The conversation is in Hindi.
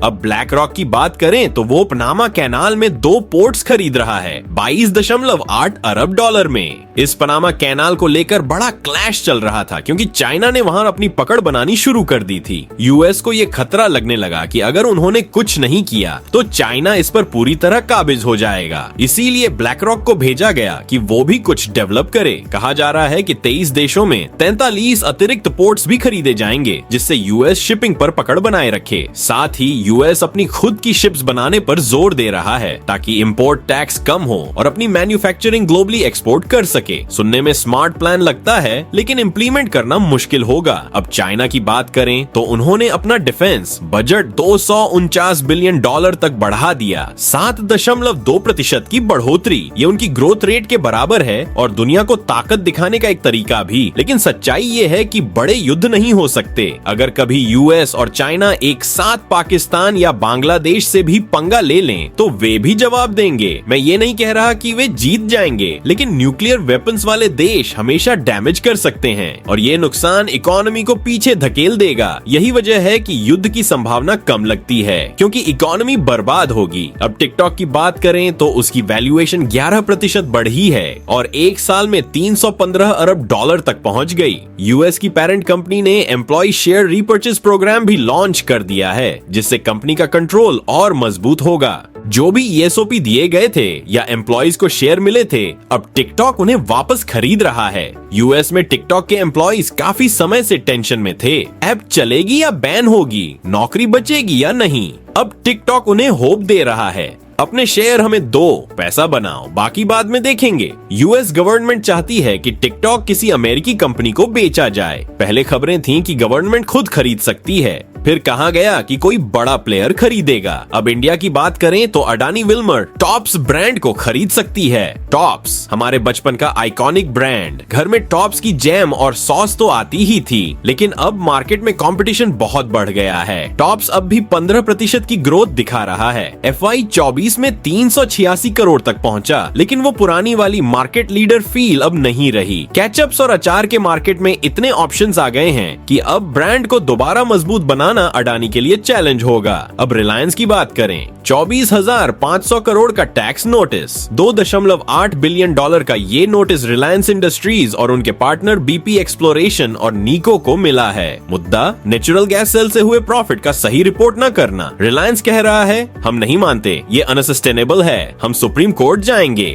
अब ब्लैक रॉक की बात करें तो वो पनामा कैनाल में 2 पोर्ट्स खरीद रहा है 22.8 अरब डॉलर में। इस पनामा कैनाल को लेकर बड़ा क्लैश चल रहा था क्योंकि चाइना ने वहां अपनी पकड़ बनानी शुरू कर दी थी। यूएस को ये खतरा लगने लगा कि अगर उन्होंने कुछ नहीं किया तो चाइना इस पर पूरी तरह काबिज हो जाएगा। इसीलिए ब्लैक रॉक को भेजा गया कि वो भी कुछ डेवलप करे। कहा जा रहा है कि 23 देशों में 43 अतिरिक्त पोर्ट्स भी खरीदे जाएंगे जिससे यूएस शिपिंग पर पकड़ बनाए रखे। साथ ही यूएस अपनी खुद की शिप्स बनाने पर जोर दे रहा है ताकि इंपोर्ट टैक्स कम हो और अपनी मैन्युफैक्चरिंग ग्लोबली एक्सपोर्ट कर सके। सुनने में स्मार्ट प्लान लगता है लेकिन इम्प्लीमेंट करना मुश्किल होगा। अब चाइना की बात करें तो उन्होंने अपना डिफेंस बजट 249 बिलियन डॉलर तक बढ़ा दिया। 7.2% की बढ़ोतरी, ये उनकी ग्रोथ रेट के बराबर है और दुनिया को ताकत दिखाने का एक तरीका भी। लेकिन सच्चाई ये है कि बड़े युद्ध नहीं हो सकते। अगर कभी यूएस और चाइना एक साथ पाकिस्तान या बांग्लादेश से भी पंगा ले लें तो वे भी जवाब देंगे। मैं ये नहीं कह रहा कि वे जीत जाएंगे, लेकिन न्यूक्लियर वेपन्स वाले देश हमेशा डैमेज कर सकते हैं और ये नुकसान इकोनॉमी को पीछे धकेल देगा। यही वजह है कि युद्ध की संभावना कम लगती है क्योंकि इकोनॉमी बर्बाद होगी। अब टिकटॉक की बात करें तो उसकी वैल्यूएशन 11% बढ़ी है और एक साल में 315 अरब डॉलर तक पहुंच गई। यूएस की पेरेंट कंपनी ने एम्प्लॉय शेयर रीपर्चेस प्रोग्राम भी लॉन्च कर दिया है जिससे कंपनी का कंट्रोल और मजबूत होगा। जो भी ईएसओपी दिए गए थे या एम्प्लॉइज को शेयर मिले थे, अब टिकटॉक उन्हें वापस खरीद रहा है। यूएस में टिकटॉक के एम्प्लॉइज काफी समय से टेंशन में थे, ऐप चलेगी या बैन होगी, नौकरी बचेगी या नहीं। अब टिकटॉक उन्हें होप दे रहा है, अपने शेयर हमें दो, पैसा बनाओ, बाकी बाद में देखेंगे। यूएस गवर्नमेंट चाहती है कि टिकटॉक किसी अमेरिकी कंपनी को बेचा जाए। पहले खबरें थीं कि गवर्नमेंट खुद खरीद सकती है, फिर कहा गया कि कोई बड़ा प्लेयर खरीदेगा। अब इंडिया की बात करें तो अडानी विल्मर टॉप्स ब्रांड को खरीद सकती है। टॉप्स हमारे बचपन का आइकॉनिक ब्रांड। घर में टॉप्स की जैम और सॉस तो आती ही थी, लेकिन अब मार्केट में कंपटीशन बहुत बढ़ गया है। टॉप्स अब भी 15% की ग्रोथ दिखा रहा है। FY24 में 386 करोड़ तक पहुंचा, लेकिन वो पुरानी वाली मार्केट लीडर फील अब नहीं रही। केचप्स और अचार के मार्केट में इतने ऑप्शंस आ गए हैं कि अब ब्रांड को दोबारा मजबूत बनाना अडानी के लिए चैलेंज होगा। अब रिलायंस की बात करें, 24,500 करोड़ का टैक्स नोटिस, 2.8 बिलियन डॉलर का ये नोटिस रिलायंस इंडस्ट्रीज और उनके पार्टनर BP एक्सप्लोरेशन और नीको को मिला है। मुद्दा नेचुरल गैस सेल से हुए प्रॉफिट का सही रिपोर्ट न करना। रिलायंस कह रहा है हम नहीं मानते, ये अनसस्टेनेबल है, हम सुप्रीम कोर्ट जाएंगे।